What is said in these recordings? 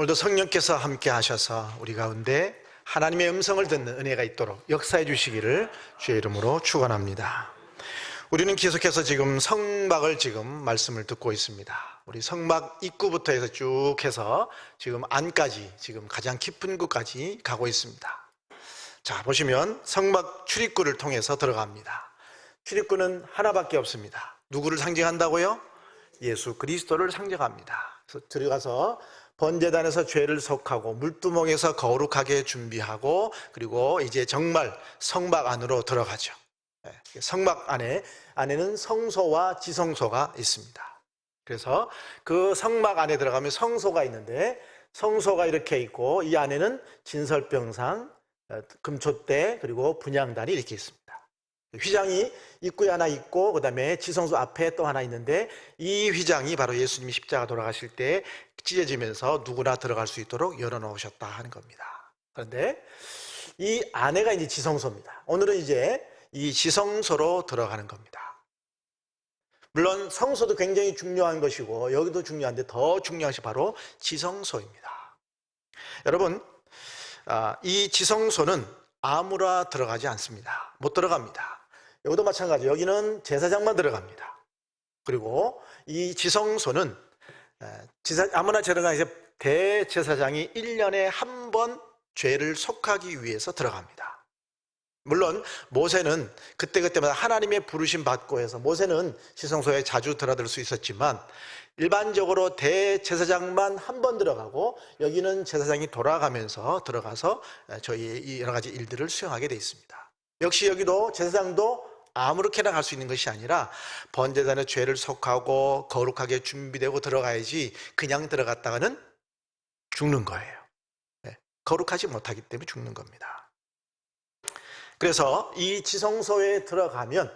오늘도 성령께서 함께 하셔서 우리 가운데 하나님의 음성을 듣는 은혜가 있도록 역사해 주시기를 주의 이름으로 축원합니다. 우리는 계속해서 지금 성막을 말씀을 듣고 있습니다. 우리 성막 입구부터 해서 쭉 해서 지금 안까지, 지금 가장 깊은 곳까지 가고 있습니다. 자, 보시면 성막 출입구를 통해서 들어갑니다. 출입구는 하나밖에 없습니다. 누구를 상징한다고요? 예수 그리스도를 상징합니다. 그래서 들어가서 번제단에서 죄를 속하고 물두멍에서 거룩하게 준비하고, 그리고 이제 정말 성막 안으로 들어가죠. 성막 안에는 성소와 지성소가 있습니다. 그래서 그 성막 안에 들어가면 성소가 있는데, 성소가 이렇게 있고 이 안에는 진설병상, 금촛대, 그리고 분향단이 이렇게 있습니다. 휘장이 입구에 하나 있고, 그 다음에 지성소 앞에 또 하나 있는데, 이 휘장이 바로 예수님이 십자가 돌아가실 때 찢어지면서 누구나 들어갈 수 있도록 열어놓으셨다 하는 겁니다. 그런데 이 안에가 이제 지성소입니다. 오늘은 이제 이 지성소로 들어가는 겁니다. 물론 성소도 굉장히 중요한 것이고 여기도 중요한데 더 중요한 것이 바로 지성소입니다. 여러분, 이 지성소는 아무나 들어가지 않습니다. 못 들어갑니다. 여기도 마찬가지, 여기는 제사장만 들어갑니다. 그리고 이 지성소는 아무나 들어가는, 대제사장이 1년에 한 번 죄를 속하기 위해서 들어갑니다. 물론 모세는 그때그때마다 하나님의 부르심 받고 해서 모세는 지성소에 자주 들어들 수 있었지만, 일반적으로 대제사장만 한 번 들어가고 여기는 제사장이 돌아가면서 들어가서 저희 여러 가지 일들을 수행하게 되어 있습니다. 역시 여기도 제사장도 아무렇게나 갈 수 있는 것이 아니라 번제단의 죄를 속하고 거룩하게 준비되고 들어가야지, 그냥 들어갔다가는 죽는 거예요. 거룩하지 못하기 때문에 죽는 겁니다. 그래서 이 지성소에 들어가면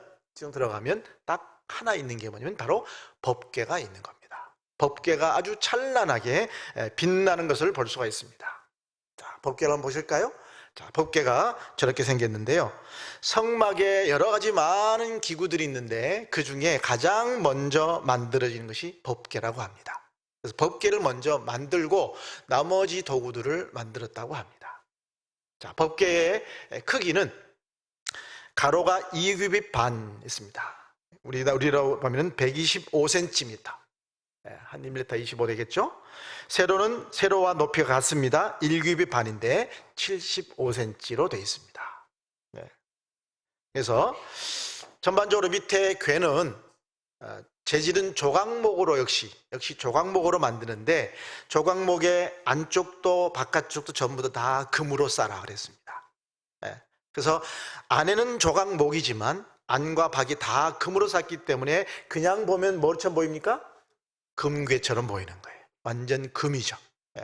딱 하나 있는 게 뭐냐면 바로 법궤가 있는 겁니다. 법궤가 아주 찬란하게 빛나는 것을 볼 수가 있습니다. 자, 법궤를 한번 보실까요? 자, 법궤가 저렇게 생겼는데요. 성막에 여러 가지 많은 기구들이 있는데 그 중에 가장 먼저 만들어지는 것이 법궤라고 합니다. 그래서 법궤를 먼저 만들고 나머지 도구들을 만들었다고 합니다. 자, 법궤의 크기는 가로가 2규빗 반 있습니다. 우리로 보면 125cm, 한 1m 25 되겠죠? 세로와 높이가 같습니다. 1규빗 반인데 75cm로 되어 있습니다. 그래서 전반적으로 밑에 궤는 재질은 조각목으로 역시 조각목으로 만드는데, 조각목의 안쪽도 바깥쪽도 전부 다 금으로 쌓아 그랬습니다. 그래서 안에는 조각목이지만 안과 밖이 다 금으로 쌓기 때문에 그냥 보면 뭐처럼 보입니까? 금괴처럼 보이는 거예요. 완전 금이죠.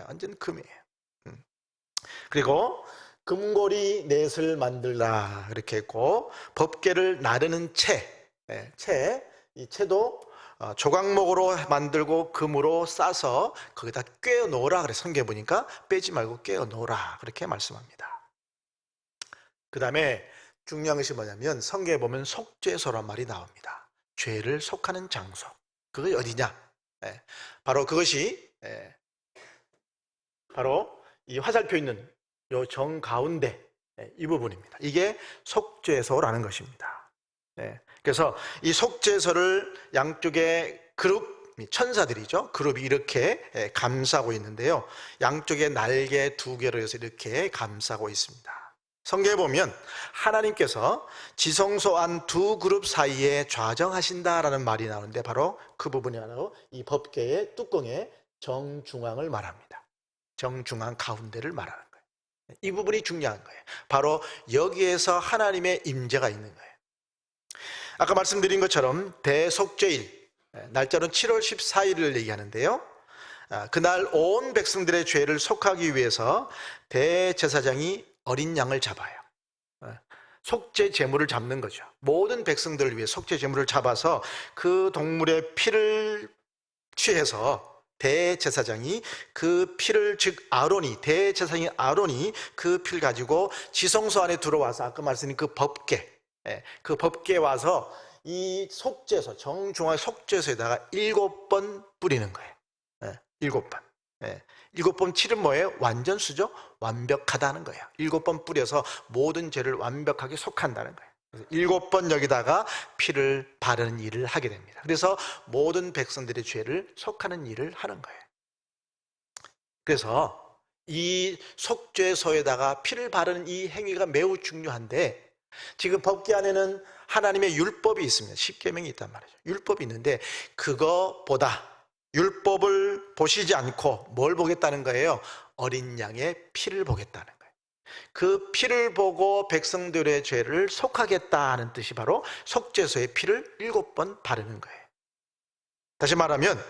완전 금이에요. 그리고 금고리 넷을 만들라 이렇게 했고, 법궤를 나르는 이 채도 조각목으로 만들고 금으로 싸서 거기다 꿰어 놓으라 그래. 성경에 보니까 빼지 말고 꿰어 놓으라 그렇게 말씀합니다. 그 다음에 중요한 것이 뭐냐면, 성경에 보면 속죄소란 말이 나옵니다. 죄를 속하는 장소. 그게 어디냐? 바로 그것이 바로 이 화살표 있는 요 정가운데 이 부분입니다. 이게 속죄소라는 것입니다. 그래서 이 속죄소를 양쪽에 천사들이죠. 그룹이 이렇게 감싸고 있는데요. 양쪽에 날개 2개로 해서 이렇게 감싸고 있습니다. 성경에 보면 하나님께서 지성소 안 2그룹 사이에 좌정하신다라는 말이 나오는데, 바로 그 부분이 바로 이 법궤의 뚜껑의 정중앙을 말합니다. 정중앙 가운데를 말하는 거예요. 이 부분이 중요한 거예요. 바로 여기에서 하나님의 임재가 있는 거예요. 아까 말씀드린 것처럼 대속죄일, 날짜는 7월 14일을 얘기하는데요. 그날 온 백성들의 죄를 속하기 위해서 대제사장이 어린 양을 잡아요. 속죄 제물을 잡는 거죠. 모든 백성들을 위해 속죄 제물을 잡아서 그 동물의 피를 취해서 대제사장이 그 피를, 즉 대제사장인 아론이 그 피를 가지고 지성소 안에 들어와서 아까 말씀드린 그 법궤에 와서 이 속죄소, 정중앙 속죄소에다가 7번 뿌리는 거예요. 7번. 예. 7번 칠은 뭐예요? 완전수죠? 완벽하다는 거예요. 7번 뿌려서 모든 죄를 완벽하게 속한다는 거예요. 그래서 7번 여기다가 피를 바르는 일을 하게 됩니다. 그래서 모든 백성들의 죄를 속하는 일을 하는 거예요. 그래서 이 속죄소에다가 피를 바르는 이 행위가 매우 중요한데, 지금 법궤 안에는 하나님의 율법이 있습니다. 십계명이 있단 말이죠. 율법이 있는데 그거보다 율법을 보시지 않고 뭘 보겠다는 거예요? 어린 양의 피를 보겠다는 거예요. 그 피를 보고 백성들의 죄를 속하겠다는 뜻이 바로 속죄소의 피를 7번 바르는 거예요. 다시 말하면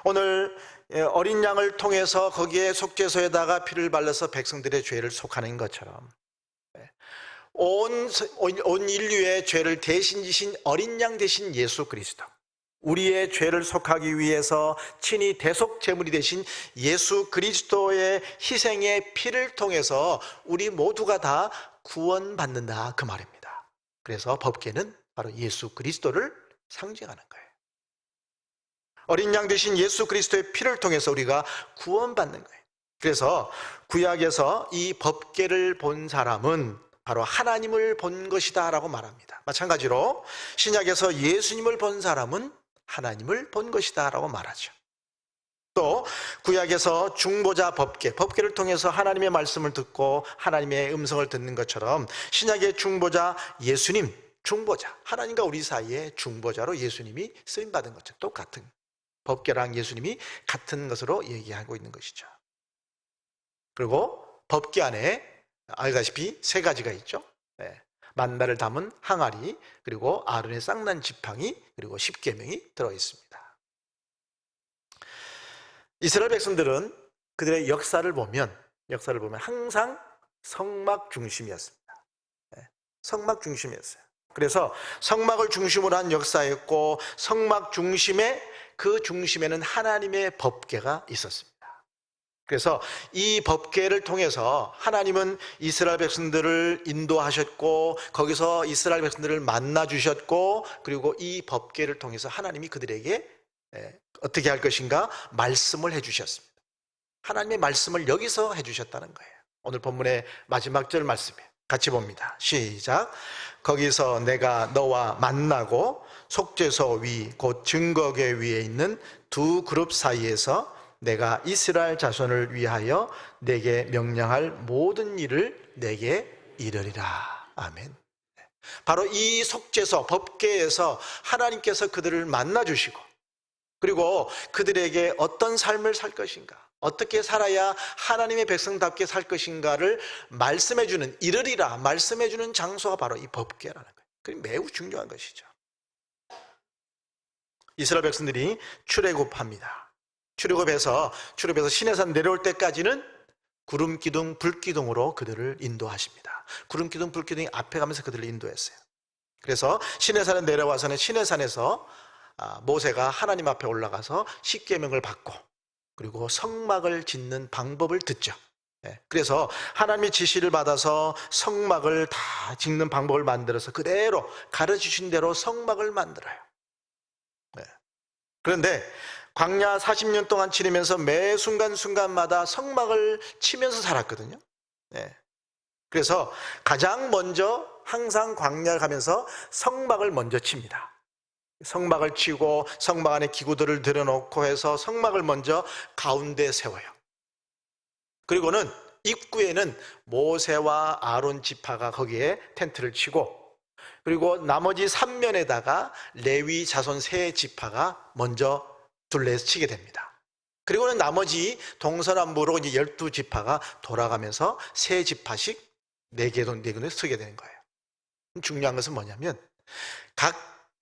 오늘 어린 양을 통해서 거기에 속죄소에다가 피를 발라서 백성들의 죄를 속하는 것처럼 온 인류의 죄를 대신 지신 어린 양 대신 예수 그리스도, 우리의 죄를 속하기 위해서 친히 대속 제물이 되신 예수 그리스도의 희생의 피를 통해서 우리 모두가 다 구원받는다, 그 말입니다. 그래서 법궤는 바로 예수 그리스도를 상징하는 거예요. 어린 양 대신 예수 그리스도의 피를 통해서 우리가 구원받는 거예요. 그래서 구약에서 이 법궤를 본 사람은 바로 하나님을 본 것이다 라고 말합니다. 마찬가지로 신약에서 예수님을 본 사람은 하나님을 본 것이다 라고 말하죠. 또 구약에서 중보자 법궤를 통해서 하나님의 말씀을 듣고 하나님의 음성을 듣는 것처럼 신약의 중보자 예수님, 중보자, 하나님과 우리 사이의 중보자로 예수님이 쓰임받은 것처럼 똑같은, 법궤랑 예수님이 같은 것으로 얘기하고 있는 것이죠. 그리고 법궤 안에 알다시피 3가지가 있죠. 만나를 담은 항아리, 그리고 아론의 쌍난 지팡이, 그리고 십계명이 들어있습니다. 이스라엘 백성들은 그들의 역사를 보면 항상 성막 중심이었습니다. 성막 중심이었어요. 그래서 성막을 중심으로 한 역사였고, 성막 그 중심에는 하나님의 법궤가 있었습니다. 그래서 이 법궤를 통해서 하나님은 이스라엘 백성들을 인도하셨고, 거기서 이스라엘 백성들을 만나 주셨고, 그리고 이 법궤를 통해서 하나님이 그들에게 어떻게 할 것인가 말씀을 해주셨습니다. 하나님의 말씀을 여기서 해주셨다는 거예요. 오늘 본문의 마지막 절 말씀이에요. 같이 봅니다. 시작. 거기서 내가 너와 만나고 속죄소 위 곧 증거궤 위에 있는 두 그룹 사이에서 내가 이스라엘 자손을 위하여 내게 명령할 모든 일을 내게 이르리라. 아멘. 바로 이 속죄소 법궤에서 하나님께서 그들을 만나 주시고, 그리고 그들에게 어떤 삶을 살 것인가, 어떻게 살아야 하나님의 백성답게 살 것인가를 말씀해 주는, 이르리라 말씀해 주는 장소가 바로 이 법궤라는 거예요. 그게 매우 중요한 것이죠. 이스라엘 백성들이 출애굽합니다. 출애굽해서 시내산 내려올 때까지는 구름 기둥 불 기둥으로 그들을 인도하십니다. 구름 기둥 불 기둥이 앞에 가면서 그들을 인도했어요. 그래서 시내산에 내려와서는 시내산에서 모세가 하나님 앞에 올라가서 십계명을 받고, 그리고 성막을 짓는 방법을 듣죠. 그래서 하나님의 지시를 받아서 성막을 다 짓는 방법을 만들어서 그대로 가르치신 대로 성막을 만들어요. 그런데 광야 40년 동안 지내면서 매 순간순간마다 성막을 치면서 살았거든요. 그래서 가장 먼저 항상 광야를 가면서 성막을 먼저 칩니다. 성막을 치고 성막 안에 기구들을 들여놓고 해서 성막을 먼저 가운데 세워요. 그리고는 입구에는 모세와 아론 지파가 거기에 텐트를 치고, 그리고 나머지 3면에다가 레위 자손 세 지파가 먼저 둘레에서 치게 됩니다. 그리고는 나머지 동서남북으로 이제 12지파가 돌아가면서 세 지파씩 4개도 서게 되는 거예요. 중요한 것은 뭐냐면 각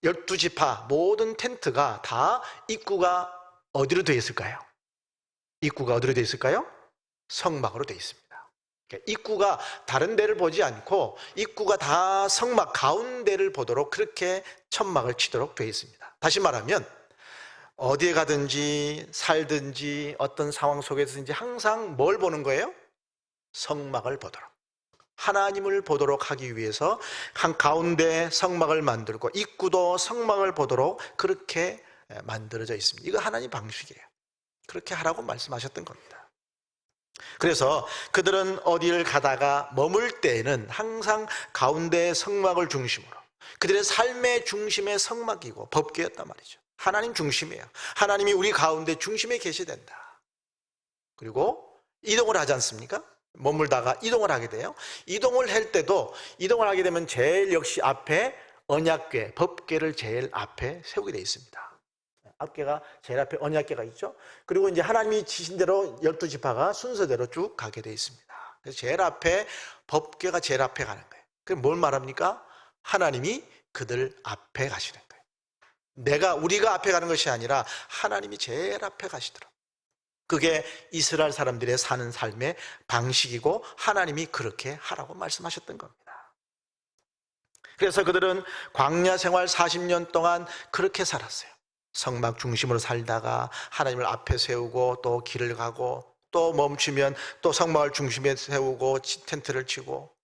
12지파 모든 텐트가 다 입구가 어디로 되어 있을까요? 입구가 어디로 되어 있을까요? 성막으로 되어 있습니다. 그러니까 입구가 다른 데를 보지 않고 입구가 다 성막 가운데를 보도록 그렇게 천막을 치도록 되어 있습니다. 다시 말하면 어디에 가든지 살든지 어떤 상황 속에서든지 항상 뭘 보는 거예요? 성막을 보도록, 하나님을 보도록 하기 위해서 한가운데 성막을 만들고 입구도 성막을 보도록 그렇게 만들어져 있습니다. 이거 하나님 방식이에요. 그렇게 하라고 말씀하셨던 겁니다. 그래서 그들은 어디를 가다가 머물 때에는 항상 가운데 성막을 중심으로, 그들의 삶의 중심의 성막이고 법궤였단 말이죠. 하나님 중심이에요. 하나님이 우리 가운데 중심에 계시된다. 그리고 이동을 하지 않습니까? 머물다가 이동을 하게 돼요. 이동을 할 때도, 이동을 하게 되면 제일 역시 앞에 언약궤, 법궤를 제일 앞에 세우게 되어 있습니다. 앞궤가 제일 앞에 언약궤가 있죠. 그리고 이제 하나님이 지신 대로 12지파가 순서대로 쭉 가게 되어 있습니다. 그래서 제일 앞에 법궤가 제일 앞에 가는 거예요. 그럼 뭘 말합니까? 하나님이 그들 앞에 가시는 거예요. 우리가 앞에 가는 것이 아니라 하나님이 제일 앞에 가시더라고요. 그게 이스라엘 사람들의 사는 삶의 방식이고 하나님이 그렇게 하라고 말씀하셨던 겁니다. 그래서 그들은 광야 생활 40년 동안 그렇게 살았어요. 성막 중심으로 살다가 하나님을 앞에 세우고 또 길을 가고 또 멈추면 또 성막을 중심에 세우고 텐트를 치고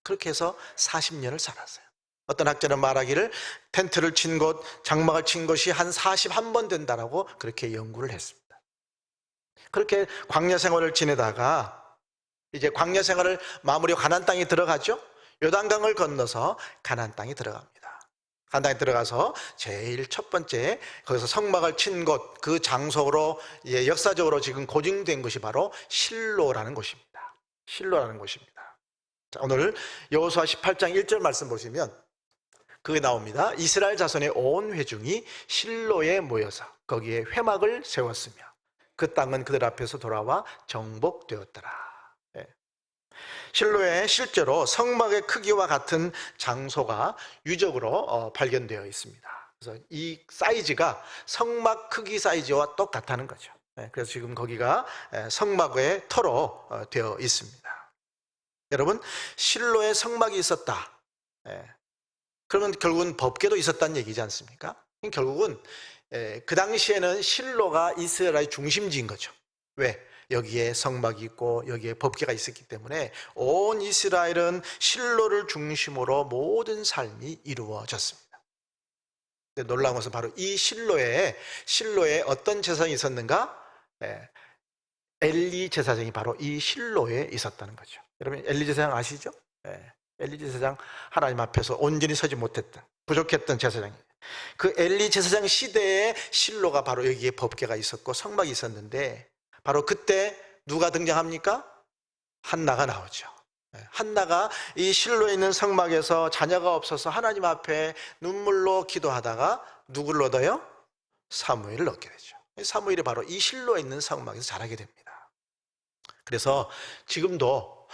그렇게 해서 40년을 살았어요. 어떤 학자는 말하기를 텐트를 친 곳, 장막을 친 것이 한 41번 된다라고 그렇게 연구를 했습니다. 그렇게 광야 생활을 지내다가 이제 광야 생활을 마무리하고 가나안 땅에 들어가죠. 요단강을 건너서 가나안 땅에 들어갑니다. 가나안 땅에 들어가서 제일 첫 번째 거기서 성막을 친 곳, 그 장소로 역사적으로 지금 고증된 것이 바로 실로라는 곳입니다. 실로라는 곳입니다. 자, 오늘 여호수아 18장 1절 말씀 보시면 그게 나옵니다. 이스라엘 자손의 온 회중이 실로에 모여서 거기에 회막을 세웠으며 그 땅은 그들 앞에서 돌아와 정복되었더라. 실로에 실제로 성막의 크기와 같은 장소가 유적으로 발견되어 있습니다. 그래서 이 사이즈가 성막 크기 사이즈와 똑같다는 거죠. 그래서 지금 거기가 성막의 터로 되어 있습니다. 여러분, 실로에 성막이 있었다. 그러면 결국은 법궤도 있었다는 얘기지 않습니까? 결국은 그 당시에는 실로가 이스라엘의 중심지인 거죠. 왜? 여기에 성막이 있고 여기에 법궤가 있었기 때문에 온 이스라엘은 실로를 중심으로 모든 삶이 이루어졌습니다. 근데 놀라운 것은 바로 이 실로에 어떤 제사장이 있었는가? 엘리 제사장이 바로 이 실로에 있었다는 거죠. 여러분 엘리 제사장 아시죠? 엘리 제사장, 하나님 앞에서 온전히 서지 못했던, 부족했던 제사장이에요. 그 엘리 제사장 시대에 실로가 바로 여기에 법궤가 있었고 성막이 있었는데 바로 그때 누가 등장합니까? 한나가 나오죠. 한나가 이 실로에 있는 성막에서 자녀가 없어서 하나님 앞에 눈물로 기도하다가 누구를 얻어요? 사무엘을 얻게 되죠. 사무엘이 바로 이 실로에 있는 성막에서 자라게 됩니다. 그래서 지금도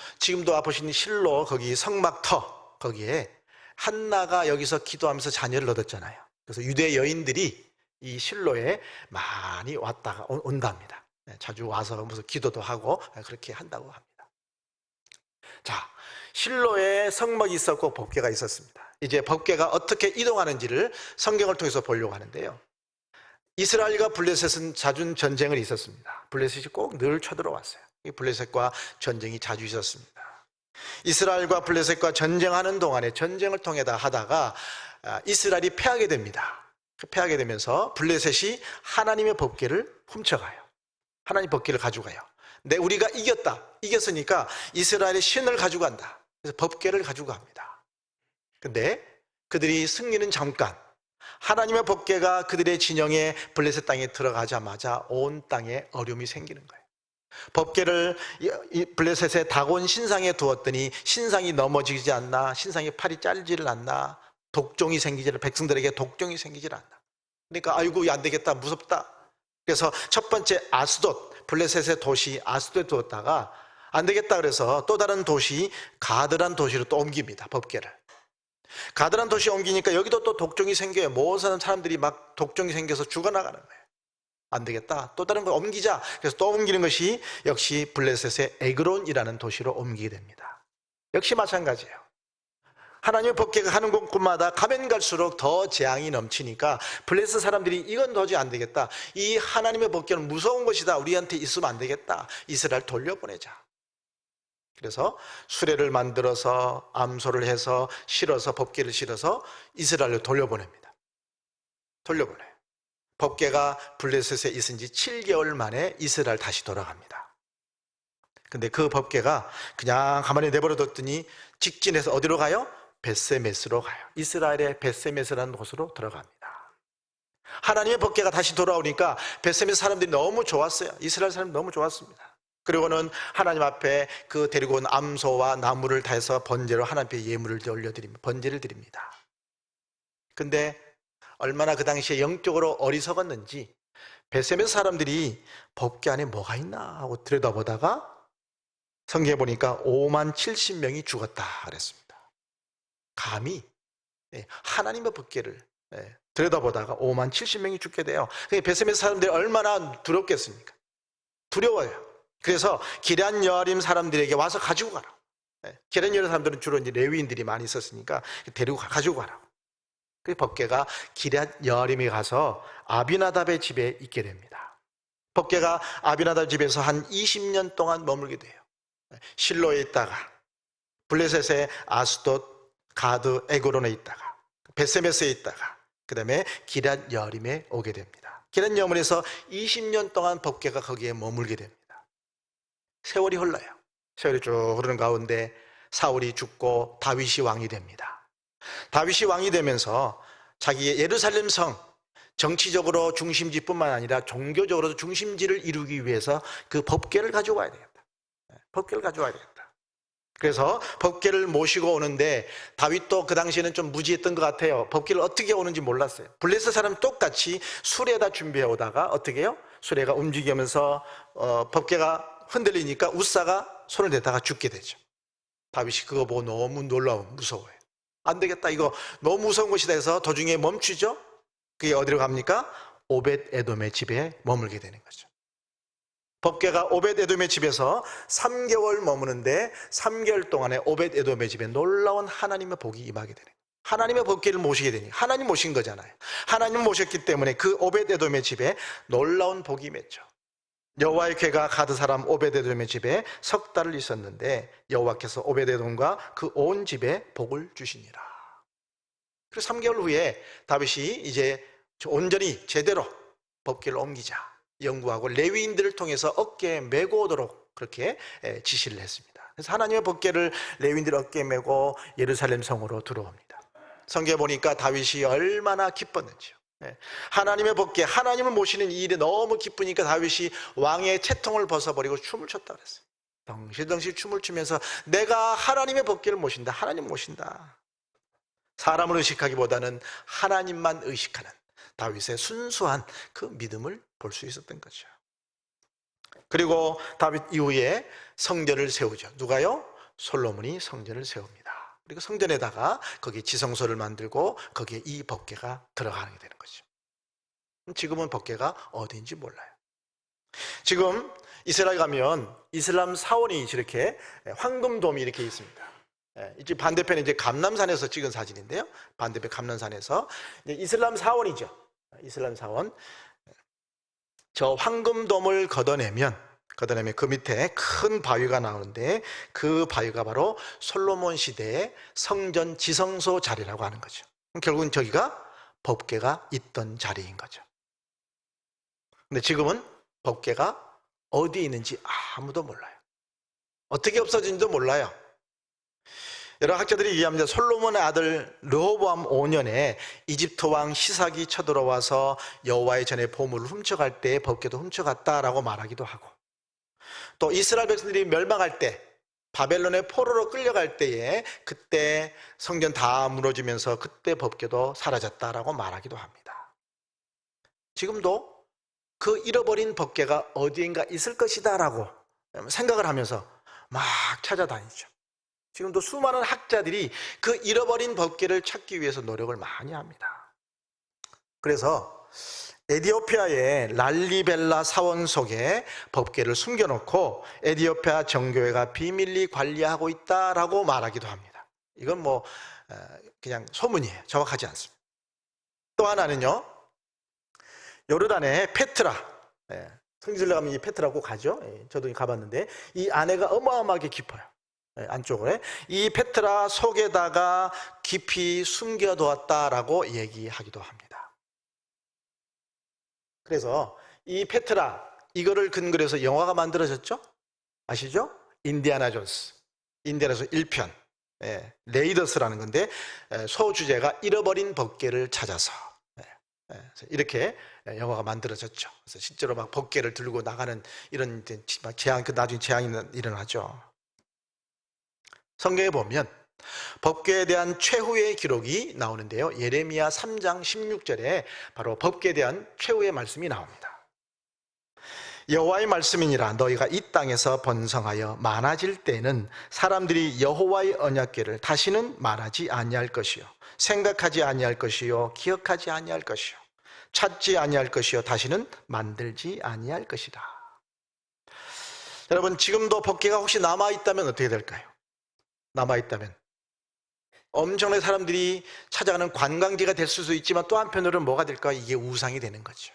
보시는 실로 거기 성막터 거기에 한나가 여기서 기도하면서 자녀를 얻었잖아요. 그래서 유대 여인들이 이 실로에 많이 왔다가 온답니다. 자주 와서 무슨 기도도 하고 그렇게 한다고 합니다. 자, 실로에 성막이 있었고 법궤가 있었습니다. 이제 법궤가 어떻게 이동하는지를 성경을 통해서 보려고 하는데요. 이스라엘과 블레셋은 잦은 전쟁을 있었습니다. 블레셋이 꼭 늘 쳐들어왔어요. 이 블레셋과 전쟁이 자주 있었습니다. 이스라엘과 블레셋과 전쟁하는 동안에 전쟁을 통해다 하다가 이스라엘이 패하게 됩니다. 패하게 되면서 블레셋이 하나님의 법궤를 훔쳐가요. 하나님 법궤를 가져가요. 근데 우리가 이겼으니까 이스라엘의 신을 가지고 간다. 그래서 법궤를 가지고 갑니다. 근데 그들이 승리는 잠깐, 하나님의 법궤가 그들의 진영에 블레셋 땅에 들어가자마자 온 땅에 어려움이 생기는 거예요. 법궤를 블레셋의 다곤 신상에 두었더니 신상이 넘어지지 않나, 신상의 팔이 잘리지를 않나, 독종이 생기지를, 백성들에게 독종이 생기질 않나. 그러니까 아이고 안 되겠다, 무섭다. 그래서 첫 번째 아스돗, 블레셋의 도시 아스돗에 두었다가 안 되겠다 그래서 또 다른 도시 가드란 도시로 또 옮깁니다. 법궤를. 가드란 도시에 옮기니까 여기도 또 독종이 생겨요. 모든 사람들이 막 독종이 생겨서 죽어나가는 거예요. 안 되겠다, 또 다른 걸 옮기자. 그래서 또 옮기는 것이 역시 블레셋의 에그론이라는 도시로 옮기게 됩니다. 역시 마찬가지예요. 하나님의 법궤가 가는 곳마다 가면 갈수록 더 재앙이 넘치니까 블레셋 사람들이 이건 도저히 안 되겠다, 이 하나님의 법궤는 무서운 것이다, 우리한테 있으면 안 되겠다, 이스라엘 돌려보내자. 그래서 수레를 만들어서 암소를 해서 실어서, 법궤를 실어서 이스라엘로 돌려보냅니다. 돌려보내요. 법궤가 블레셋에 있은 지 7개월 만에 이스라엘 다시 돌아갑니다. 근데 그 법궤가 그냥 가만히 내버려뒀더니 직진해서 어디로 가요? 벳세메스로 가요. 이스라엘의 벳세메스라는 곳으로 들어갑니다. 하나님의 법궤가 다시 돌아오니까 벳세메스 사람들이 너무 좋았어요. 이스라엘 사람들이 너무 좋았습니다. 그리고는 하나님 앞에 그 데리고 온 암소와 나무를 다해서 번제로 하나님 앞에 예물을 올려드립니다. 번제를 드립니다. 근데 얼마나 그 당시에 영적으로 어리석었는지 벳세메스 사람들이 법궤 안에 뭐가 있나 하고 들여다보다가 성경에 보니까 5만 70명이 죽었다 그랬습니다. 감히 하나님의 법궤를 들여다보다가 5만 70명이 죽게 돼요. 벳세메스 사람들이 얼마나 두렵겠습니까? 두려워요. 그래서 기럇 여아림 사람들에게 와서 가지고 가라. 기럇 여아림 사람들은 주로 이제 레위인들이 많이 있었으니까 데리고 가지고 가라고. 그 법궤가 기럇 여아림에 가서 아비나답의 집에 있게 됩니다. 법궤가 아비나답 집에서 한 20년 동안 머물게 돼요. 실로에 있다가 블레셋의 아스돗, 가드, 에그론에 있다가 벳세메스에 있다가 그 다음에 기럇 여아림에 오게 됩니다. 기럇 여아림에서 20년 동안 법궤가 거기에 머물게 됩니다. 세월이 흘러요. 세월이 쭉 흐르는 가운데 사울이 죽고 다윗이 왕이 됩니다. 다윗이 왕이 되면서 자기의 예루살렘 성, 정치적으로 중심지뿐만 아니라 종교적으로도 중심지를 이루기 위해서 그 법궤를 가지고 와야 되겠다. 법궤를 가져와야 되겠다. 그래서 법궤를 모시고 오는데 다윗도 그 당시에는 좀 무지했던 것 같아요. 법궤를 어떻게 오는지 몰랐어요. 블레셋 사람 똑같이 수레에다 준비해 오다가 어떻게 해요? 수레가 움직이면서 법궤가 흔들리니까 웃사가 손을 대다가 죽게 되죠. 다윗이 그거 보고 너무 놀라워 무서워요. 안 되겠다, 이거 너무 무서운 것이다 해서 도중에 멈추죠. 그게 어디로 갑니까? 오벳 에돔의 집에 머물게 되는 거죠. 법궤가 오벳 에돔의 집에서 3개월 머무는데 3개월 동안에 오벳 에돔의 집에 놀라운 하나님의 복이 임하게 되는 거예요. 하나님의 법궤를 모시게 되니 하나님 모신 거잖아요. 하나님 모셨기 때문에 그 오벳 에돔의 집에 놀라운 복이 임했죠. 여호와의 궤가 가드 사람 오벳 에돔의 집에 석 달을 있었는데 여호와께서 오벳 에돔과 그 온 집에 복을 주시니라. 그래서 3개월 후에 다윗이 이제 온전히 제대로 법궤를 옮기자 연구하고 레위인들을 통해서 어깨에 메고 오도록 그렇게 지시를 했습니다. 그래서 하나님의 법궤를 레위인들 어깨에 메고 예루살렘 성으로 들어옵니다. 성경에 보니까 다윗이 얼마나 기뻤는지요. 하나님의 법궤, 하나님을 모시는 이 일이 너무 기쁘니까 다윗이 왕의 채통을 벗어버리고 춤을 췄다 그랬어요. 덩실덩실 춤을 추면서 내가 하나님의 법궤를 모신다, 하나님 모신다. 사람을 의식하기보다는 하나님만 의식하는 다윗의 순수한 그 믿음을 볼 수 있었던 거죠. 그리고 다윗 이후에 성전을 세우죠. 누가요? 솔로몬이 성전을 세웁니다. 그리고 성전에다가 거기에 지성소를 만들고 거기에 이 법궤가 들어가게 되는 거죠. 지금은 법궤가 어디인지 몰라요. 지금 이스라엘 가면 이슬람 사원이 이렇게 황금돔이 이렇게 있습니다. 이제 반대편에 이제 감람산에서 찍은 사진인데요. 반대편 감람산에서 이슬람 사원이죠. 이슬람 사원. 저 황금돔을 걷어내면 그 밑에 큰 바위가 나오는데 그 바위가 바로 솔로몬 시대의 성전 지성소 자리라고 하는 거죠. 결국은 저기가 법궤가 있던 자리인 거죠. 근데 지금은 법궤가 어디에 있는지 아무도 몰라요. 어떻게 없어진지도 몰라요. 여러 학자들이 얘기합니다. 솔로몬의 아들 르호보암 5년에 이집트 왕 시삭이 쳐들어와서 여호와의 전에 보물을 훔쳐갈 때 법궤도 훔쳐갔다라고 말하기도 하고, 또 이스라엘 백성들이 멸망할 때 바벨론의 포로로 끌려갈 때에 그때 성전 다 무너지면서 그때 법궤도 사라졌다라고 말하기도 합니다. 지금도 그 잃어버린 법궤가 어디인가 있을 것이다라고 생각을 하면서 막 찾아다니죠. 지금도 수많은 학자들이 그 잃어버린 법궤를 찾기 위해서 노력을 많이 합니다. 그래서 에티오피아의 랄리벨라 사원 속에 법궤를 숨겨놓고 에티오피아 정교회가 비밀리 관리하고 있다라고 말하기도 합니다. 이건 뭐 그냥 소문이에요. 정확하지 않습니다. 또 하나는요, 요르단의 페트라, 성지순례 가면 이 페트라 꼭 가죠. 저도 가봤는데 이 안에가 어마어마하게 깊어요. 안쪽에 이 페트라 속에다가 깊이 숨겨두었다라고 얘기하기도 합니다. 그래서 이 페트라, 이거를 근거로 해서 영화가 만들어졌죠. 아시죠? 인디아나 존스. 인디아나존스 1편. 레이더스라는 건데 소주제가 잃어버린 법궤를 찾아서 이렇게 영화가 만들어졌죠. 그래서 실제로 막 법궤를 들고 나가는 이런 재앙, 나중에 재앙이 일어나죠. 성경에 보면 법궤에 대한 최후의 기록이 나오는데요. 예레미야 3장 16절에 바로 법궤에 대한 최후의 말씀이 나옵니다. 여호와의 말씀이니라. 너희가 이 땅에서 번성하여 많아질 때는 사람들이 여호와의 언약궤를 다시는 말하지 아니할 것이요 생각하지 아니할 것이요 기억하지 아니할 것이요 찾지 아니할 것이요 다시는 만들지 아니할 것이다. 여러분, 지금도 법궤가 혹시 남아있다면 어떻게 될까요? 남아있다면 엄청나게 사람들이 찾아가는 관광지가 될 수도 있지만 또 한편으로는 뭐가 될까? 이게 우상이 되는 거죠.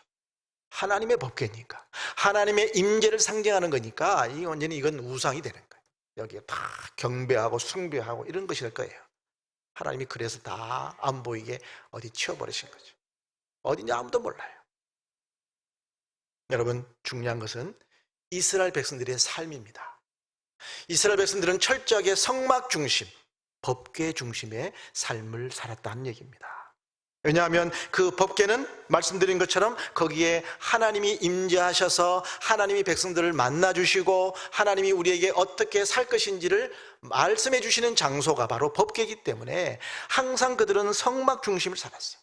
하나님의 법궤니까, 하나님의 임재를 상징하는 거니까 이 완전히 이건 우상이 되는 거예요. 여기에 다 경배하고 숭배하고 이런 것이 될 거예요. 하나님이 그래서 다 안 보이게 어디 치워버리신 거죠. 어디냐 아무도 몰라요. 여러분, 중요한 것은 이스라엘 백성들의 삶입니다. 이스라엘 백성들은 철저하게 성막 중심, 법궤 중심의 삶을 살았다는 얘기입니다. 왜냐하면 그 법궤는 말씀드린 것처럼 거기에 하나님이 임재하셔서 하나님이 백성들을 만나주시고 하나님이 우리에게 어떻게 살 것인지를 말씀해 주시는 장소가 바로 법궤이기 때문에 항상 그들은 성막 중심을 살았어요.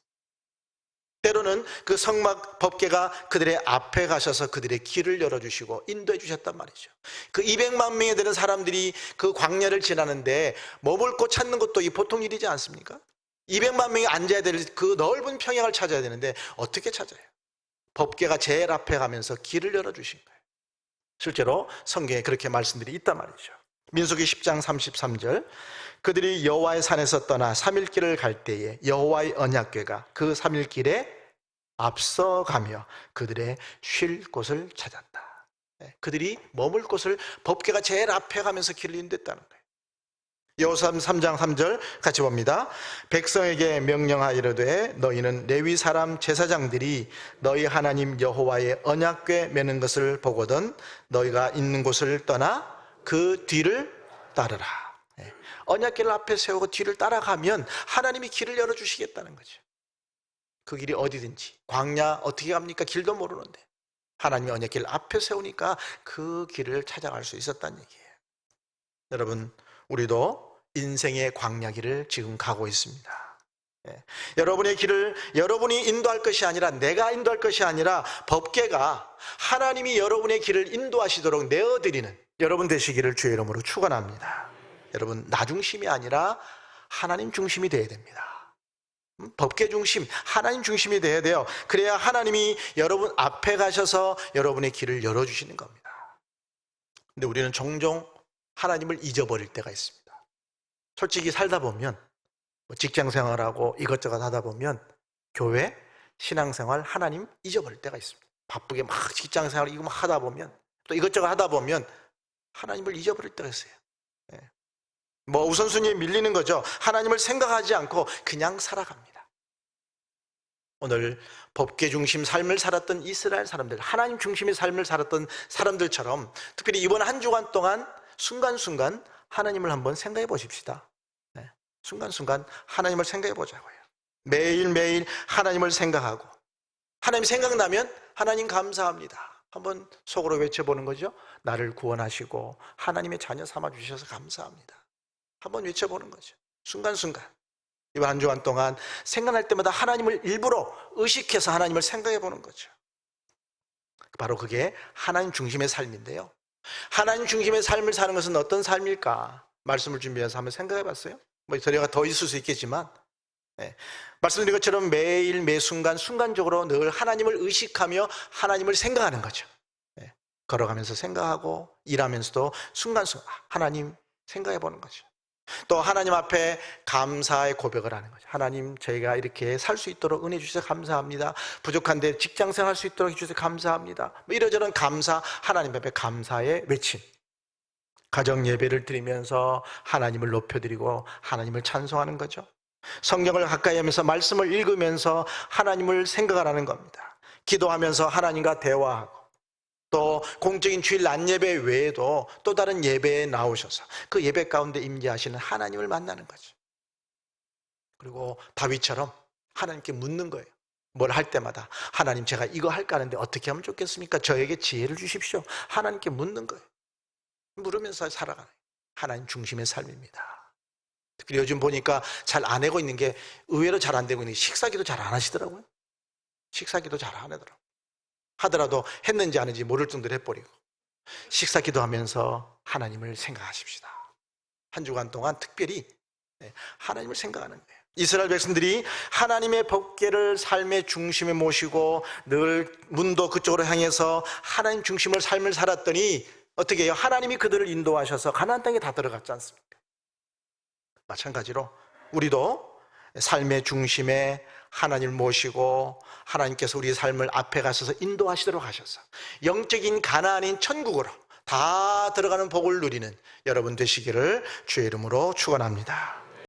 때로는 그 성막 법궤가 그들의 앞에 가셔서 그들의 길을 열어주시고 인도해 주셨단 말이죠. 그 200만 명에 되는 사람들이 그 광야를 지나는데 먹을 곳 찾는 것도 이 보통 일이지 않습니까? 200만 명이 앉아야 될 그 넓은 평양을 찾아야 되는데 어떻게 찾아요? 법궤가 제일 앞에 가면서 길을 열어주신 거예요. 실제로 성경에 그렇게 말씀들이 있단 말이죠. 민수기 10장 33절 그들이 여호와의 산에서 떠나 3일길을 갈 때에 여호와의 언약궤가 그 3일길에 앞서가며 그들의 쉴 곳을 찾았다. 그들이 머물 곳을 법궤가 제일 앞에 가면서 길을 인도했다는 거예요. 여호수아 3장 3절 같이 봅니다. 백성에게 명령하이르되 너희는 레위 사람 제사장들이 너희 하나님 여호와의 언약궤 매는 것을 보거든 너희가 있는 곳을 떠나 그 뒤를 따르라. 언약궤를 앞에 세우고 뒤를 따라가면 하나님이 길을 열어주시겠다는 거죠. 그 길이 어디든지, 광야 어떻게 갑니까? 길도 모르는데 하나님이 언약궤를 앞에 세우니까 그 길을 찾아갈 수 있었다는 얘기예요. 여러분, 우리도 인생의 광야길을 지금 가고 있습니다. 여러분의 길을 여러분이 인도할 것이 아니라 내가 인도할 것이 아니라 법궤가 하나님이 여러분의 길을 인도하시도록 내어드리는 여러분 되시기를 주의 이름으로 축원합니다. 여러분, 나 중심이 아니라 하나님 중심이 되어야 됩니다. 법궤 중심, 하나님 중심이 되어야 돼요. 그래야 하나님이 여러분 앞에 가셔서 여러분의 길을 열어주시는 겁니다. 근데 우리는 종종 하나님을 잊어버릴 때가 있습니다. 솔직히 살다 보면 직장 생활하고 이것저것 하다 보면 교회, 신앙생활, 하나님 잊어버릴 때가 있습니다. 바쁘게 막 직장 생활 이거 막 하다 보면 또 이것저것 하다 보면 하나님을 잊어버릴 때가 있어요. 뭐 우선순위에 밀리는 거죠. 하나님을 생각하지 않고 그냥 살아갑니다. 오늘 법궤 중심 삶을 살았던 이스라엘 사람들, 하나님 중심의 삶을 살았던 사람들처럼 특별히 이번 한 주간 동안 순간순간 하나님을 한번 생각해 보십시다. 순간순간 하나님을 생각해 보자고요. 매일매일 하나님을 생각하고 하나님 생각나면 하나님 감사합니다. 한번 속으로 외쳐보는 거죠. 나를 구원하시고 하나님의 자녀 삼아주셔서 감사합니다. 한번 외쳐보는 거죠. 순간순간 이번 한 주간 동안 생각날 때마다 하나님을 일부러 의식해서 하나님을 생각해 보는 거죠. 바로 그게 하나님 중심의 삶인데요. 하나님 중심의 삶을 사는 것은 어떤 삶일까? 말씀을 준비해서 한번 생각해 봤어요? 뭐 저희가 더 있을 수 있겠지만 말씀드린 것처럼 매일 매 순간 순간적으로 늘 하나님을 의식하며 하나님을 생각하는 거죠. 걸어가면서 생각하고 일하면서도 순간순간 하나님 생각해 보는 거죠. 또 하나님 앞에 감사의 고백을 하는 거죠. 하나님, 저희가 이렇게 살 수 있도록 은혜 주셔서 감사합니다. 부족한데 직장생활 할 수 있도록 해주셔서 감사합니다. 뭐 이러저런 감사, 하나님 앞에 감사의 외침. 가정 예배를 드리면서 하나님을 높여드리고 하나님을 찬송하는 거죠. 성경을 가까이 하면서 말씀을 읽으면서 하나님을 생각하라는 겁니다. 기도하면서 하나님과 대화하고 또 공적인 주일 낮 예배 외에도 또 다른 예배에 나오셔서 그 예배 가운데 임재하시는 하나님을 만나는 거죠. 그리고 다윗처럼 하나님께 묻는 거예요. 뭘 할 때마다 하나님, 제가 이거 할까 하는데 어떻게 하면 좋겠습니까? 저에게 지혜를 주십시오. 하나님께 묻는 거예요. 물으면서 살아가는 하나님 중심의 삶입니다. 특히 요즘 보니까 잘 안 하고 있는 게, 의외로 잘 안 되고 있는 게, 식사기도 잘 안 하시더라고요. 식사기도 잘 안 하더라고요. 하더라도 했는지 안 했는지 모를 정도로 해버리고, 식사기도 하면서 하나님을 생각하십시다. 한 주간 동안 특별히 하나님을 생각하는 거예요. 이스라엘 백성들이 하나님의 법궤를 삶의 중심에 모시고 늘 문도 그쪽으로 향해서 하나님 중심을 삶을 살았더니 어떻게 해요? 하나님이 그들을 인도하셔서 가나안 땅에 다 들어갔지 않습니까? 마찬가지로 우리도 삶의 중심에 하나님을 모시고 하나님께서 우리의 삶을 앞에 가셔서 인도하시도록 하셔서 영적인 가나안인 천국으로 다 들어가는 복을 누리는 여러분 되시기를 주의 이름으로 축원합니다.